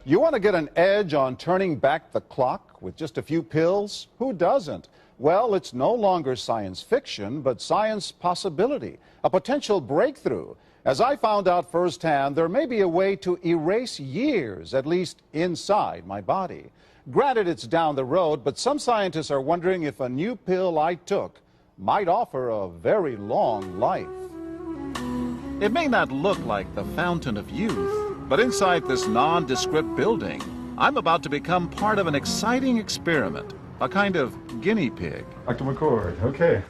You want to get an edge on turning back the clock with just a few pills? Who doesn't? Well, it's no longer science fiction, but science possibility, a potential breakthrough. As I found out firsthand, there may be a way to erase years, at least inside my body. Granted, it's down the road, but some scientists are wondering if a new pill I took might offer a very long life. It may not look like the fountain of youth, but inside this nondescript building, I'm about to become part of an exciting experiment, a kind of guinea pig. Dr. McCord, okay.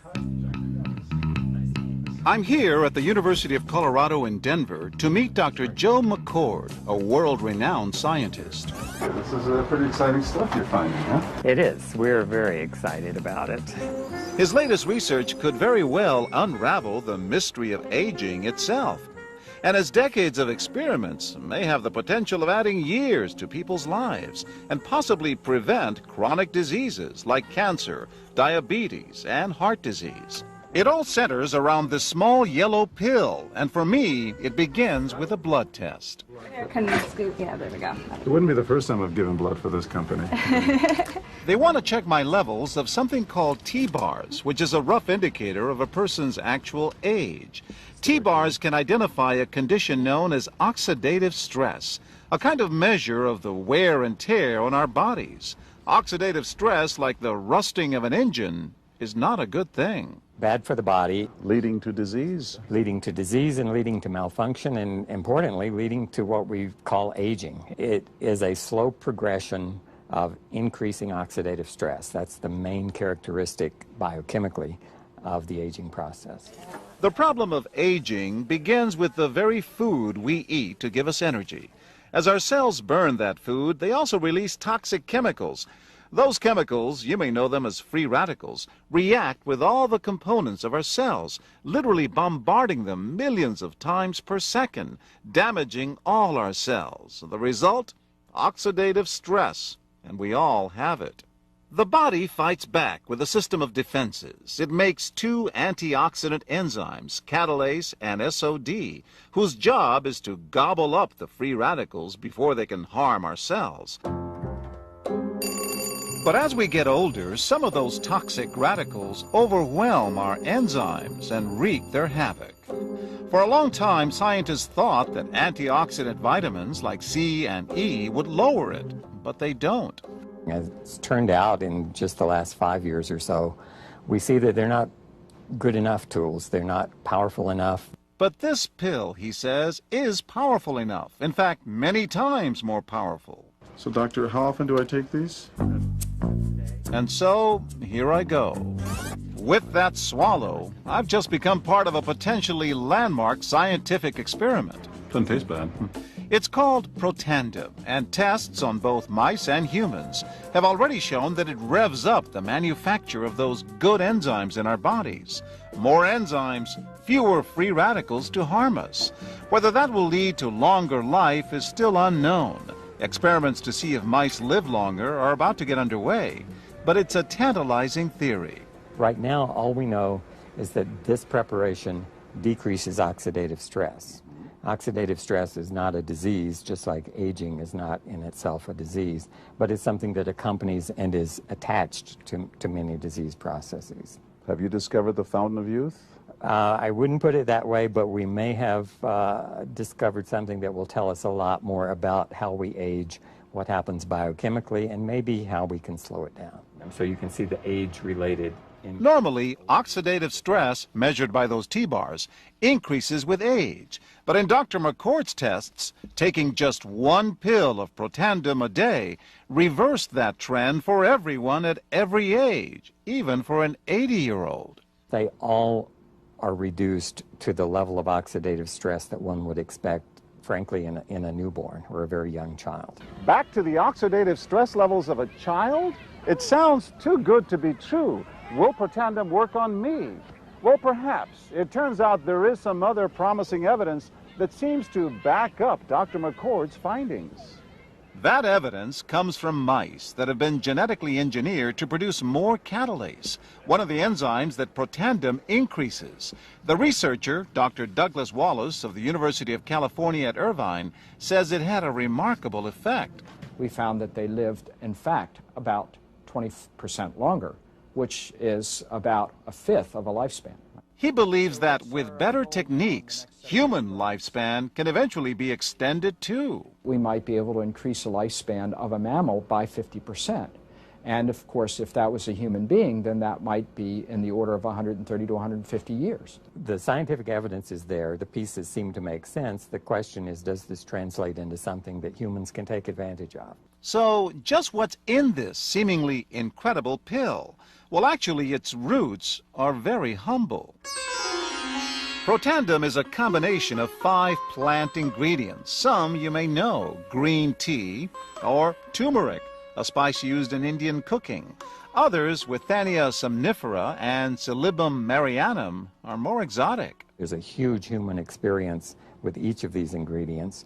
I'm here at the University of Colorado in Denver to meet Dr. Joe McCord, a world-renowned scientist. This is pretty exciting stuff you're finding, huh? It is. We're very excited about it. His latest research could very well unravel the mystery of aging itself. And his decades of experiments may have the potential of adding years to people's lives and possibly prevent chronic diseases like cancer, diabetes, and heart disease. It all centers around this small yellow pill, and for me, it begins with a blood test. Can you scoop? Yeah, there we go. It wouldn't be the first time I've given blood for this company. They want to check my levels of something called T-bars, which is a rough indicator of a person's actual age. T-bars can identify a condition known as oxidative stress, a kind of measure of the wear and tear on our bodies. Oxidative stress, like the rusting of an engine, is not a good thing. Bad for the body. Leading to disease. Leading to disease and leading to malfunction, and importantly, leading to what we call aging. It is a slow progression of increasing oxidative stress. That's the main characteristic biochemically of the aging process. The problem of aging begins with the very food we eat to give us energy. As our cells burn that food, they also release toxic chemicals. Those chemicals, you may know them as free radicals, react with all the components of our cells, literally bombarding them millions of times per second, damaging all our cells. The result? Oxidative stress, and we all have it. The body fights back with a system of defenses. It makes two antioxidant enzymes, catalase and SOD, whose job is to gobble up the free radicals before they can harm our cells. But as we get older, some of those toxic radicals overwhelm our enzymes and wreak their havoc. For a long time, scientists thought that antioxidant vitamins like C and E would lower it, but they don't. As it's turned out in just the last 5 years or so, we see that they're not good enough tools. They're not powerful enough. But this pill, he says, is powerful enough. In fact, many times more powerful. So, doctor, how often do I take these? And so, here I go. With that swallow, I've just become part of a potentially landmark scientific experiment. Doesn't taste bad. It's called Protandim, and tests on both mice and humans have already shown that it revs up the manufacture of those good enzymes in our bodies. More enzymes, fewer free radicals to harm us. Whether that will lead to longer life is still unknown. Experiments to see if mice live longer are about to get underway, but it's a tantalizing theory. Right now, all we know is that this preparation decreases oxidative stress. Oxidative stress is not a disease, just like aging is not in itself a disease, but it's something that accompanies and is attached to many disease processes. Have you discovered the fountain of youth? I wouldn't put it that way, but we may have discovered something that will tell us a lot more about how we age, what happens biochemically, and maybe how we can slow it down. So you can see the age-related. Normally, oxidative stress, measured by those T-bars, increases with age. But in Dr. McCord's tests, taking just one pill of Protandim a day reversed that trend for everyone at every age, even for an 80-year-old. They all are reduced to the level of oxidative stress that one would expect, frankly, in a newborn or a very young child. Back to the oxidative stress levels of a child? It sounds too good to be true. Will Protandim work on me? Well, perhaps. It turns out there is some other promising evidence that seems to back up Dr. McCord's findings. That evidence comes from mice that have been genetically engineered to produce more catalase, one of the enzymes that Protandim increases. The researcher, Dr. Douglas Wallace of the University of California at Irvine, says it had a remarkable effect. We found that they lived, in fact, about 20% longer, which is about a fifth of a lifespan. He believes that with better techniques, human lifespan can eventually be extended too. We might be able to increase the lifespan of a mammal by 50%. And of course, if that was a human being, then that might be in the order of 130 to 150 years. The scientific evidence is there. The pieces seem to make sense. The question is, does this translate into something that humans can take advantage of? So, just what's in this seemingly incredible pill? Well, actually, its roots are very humble. Protandim is a combination of 5 plant ingredients. Some you may know: green tea or turmeric, a spice used in Indian cooking. Others, Withania somnifera and Silybum marianum, are more exotic. There's a huge human experience with each of these ingredients.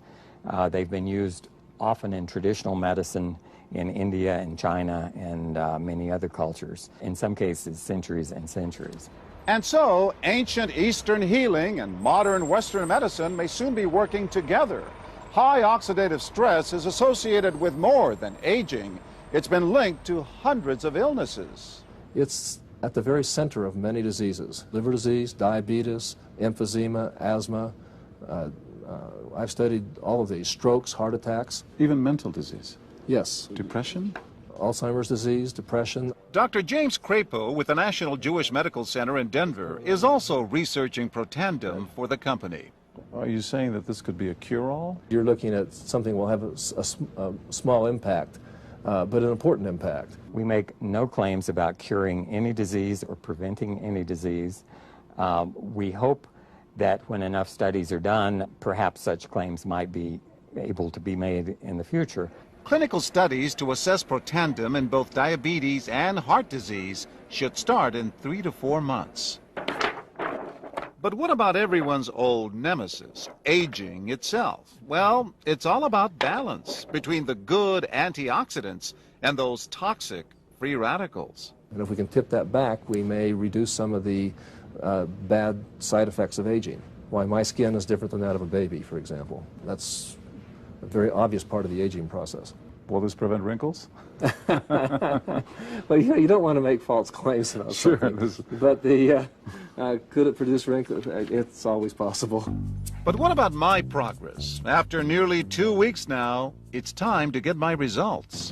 They've been used often in traditional medicine in India and China and many other cultures, in some cases centuries and centuries. And so, ancient Eastern healing and modern Western medicine may soon be working together. High oxidative stress is associated with more than aging. It's been linked to hundreds of illnesses. It's at the very center of many diseases: liver disease, diabetes, emphysema, asthma. I've studied all of these: strokes, heart attacks. Even mental disease. Yes. Depression? Alzheimer's disease, depression. Dr. James Crapo with the National Jewish Medical Center in Denver is also researching Protandim for the company. Are you saying that this could be a cure-all? You're looking at something will have a small impact, but an important impact. We make no claims about curing any disease or preventing any disease. We hope that when enough studies are done, perhaps such claims might be able to be made in the future. Clinical studies to assess Protandim in both diabetes and heart disease should start in 3 to 4 months. But what about everyone's old nemesis, aging itself? Well, it's all about balance between the good antioxidants and those toxic free radicals. And if we can tip that back, we may reduce some of the bad side effects of aging. Why my skin is different than that of a baby, for example. That's a very obvious part of the aging process. Will this prevent wrinkles? Well, you don't want to make false claims about something. But could it produce wrinkles? It's always possible. But what about my progress? After nearly 2 weeks now, it's time to get my results.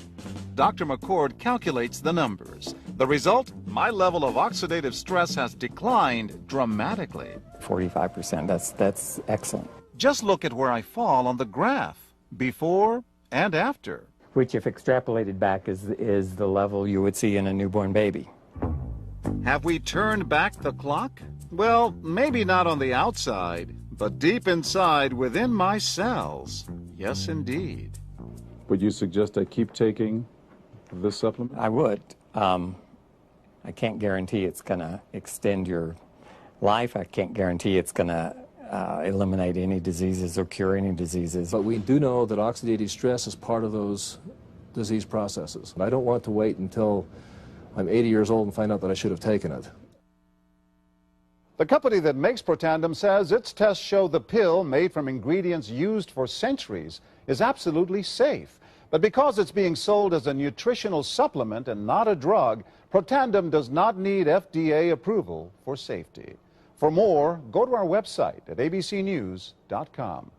Dr. McCord calculates the numbers. The result? My level of oxidative stress has declined dramatically. 45%, that's excellent. Just look at where I fall on the graph, before and after. Which, if extrapolated back, is the level you would see in a newborn baby. Have we turned back the clock? Well, maybe not on the outside, but deep inside within my cells. Yes, indeed. Would you suggest I keep taking this supplement? I would. I can't guarantee it's going to extend your life. I can't guarantee it's going to eliminate any diseases or cure any diseases. But we do know that oxidative stress is part of those disease processes. I don't want to wait until I'm 80 years old and find out that I should have taken it. The company that makes Protandim says its tests show the pill, made from ingredients used for centuries, is absolutely safe. But because it's being sold as a nutritional supplement and not a drug, Protandim does not need FDA approval for safety. For more, go to our website at abcnews.com.